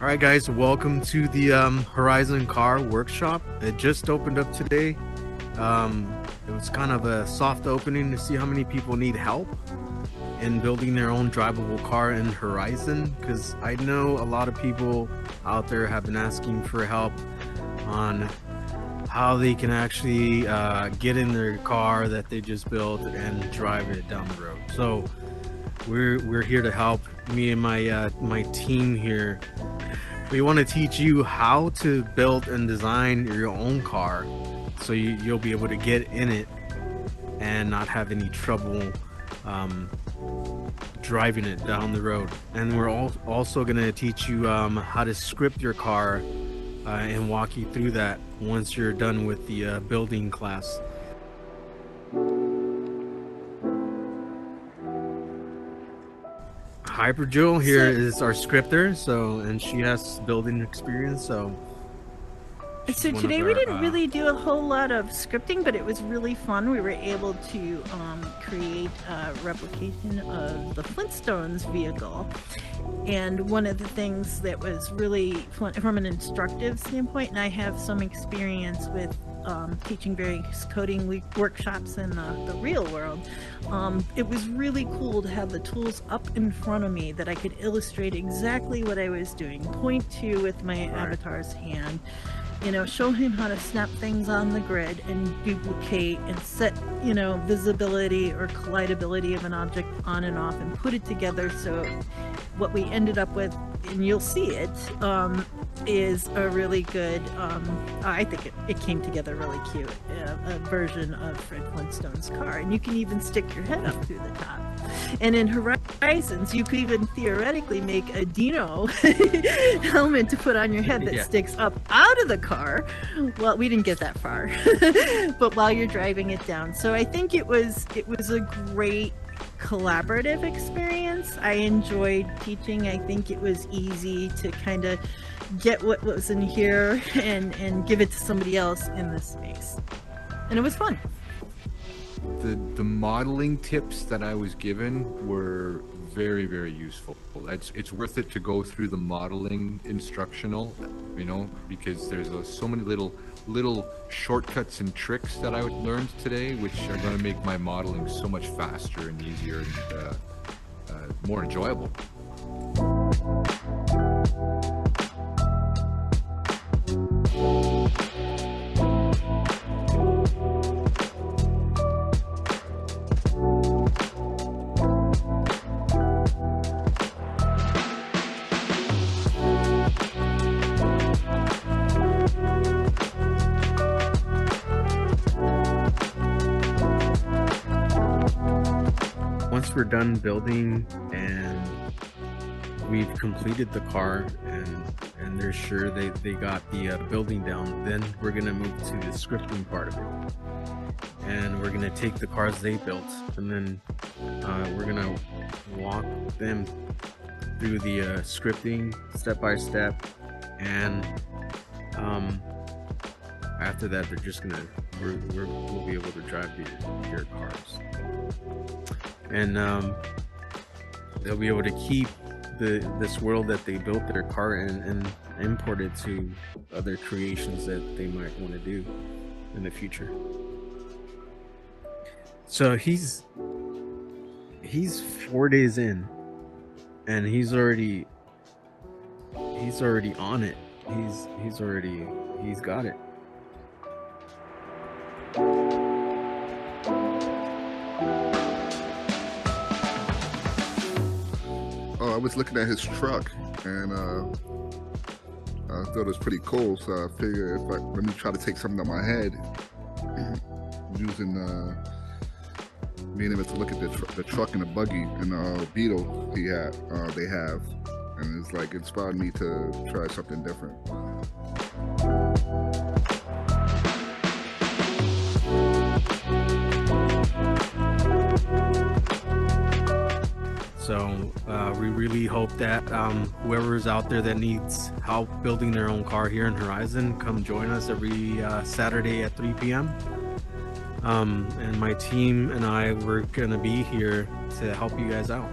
All right, guys, welcome to the Horizon Car Workshop. It just opened up today. It was kind of a soft opening to see how many people need help in building their own drivable car in Horizon, because I know a lot of people out there have been asking for help on how they can actually get in their car that they just built and drive it down the road. So we're here to help. Me and my team here, we want to teach you how to build and design your own car so you'll be able to get in it and not have any trouble driving it down the road. And we're also going to teach you how to script your car and walk you through that once you're done with the building class. Hyper Jewel here is our scripter, and she has building experience, so today we didn't really do a whole lot of scripting, but it was really fun. We were able to create a replication of the Flintstones vehicle. And one of the things that was really fun from an instructive standpoint, and I have some experience with teaching various coding workshops in the real world, it was really cool to have the tools up in front of me that I could illustrate exactly what I was doing, point to with my avatar's hand, show him how to snap things on the grid and duplicate and set, visibility or collidability of an object on and off and put it together. So what we ended up with, and you'll see it, is a really good, I think it came together really cute, a version of Fred Flintstone's car. And you can even stick your head up through the top. And in Horizons, you could even theoretically make a Dino helmet to put on your head that sticks up out of the car. Well, we didn't get that far, but while you're driving it down. So I think it was a great collaborative experience. I enjoyed teaching. I think it was easy to kind of get what was in here and give it to somebody else in this space. And it was fun. The modeling tips that I was given were very, very useful. It's worth it to go through the modeling instructional, because there's so many little shortcuts and tricks that I learned today, which are going to make my modeling so much faster and easier and more enjoyable. Once we're done building and we've completed the car and they're sure they got the building down, then we're gonna move to the scripting part of it. And we're gonna take the cars they built and then we're gonna walk them through the scripting step by step. And after that, they're just gonna we'll be able to drive their cars. And they'll be able to keep this world that they built their car in and import it to other creations that they might want to do in the future. So he's 4 days in and he's already on it. He's got it. I was looking at his truck and I thought it was pretty cool, so I figured let me try to take something on my head using being able to look at the truck and the buggy and the Beetle they have, and it's like inspired me to try something different. So we really hope that whoever's out there that needs help building their own car here in Horizon, come join us every Saturday at 3 p.m. And my team and I, we're gonna be here to help you guys out.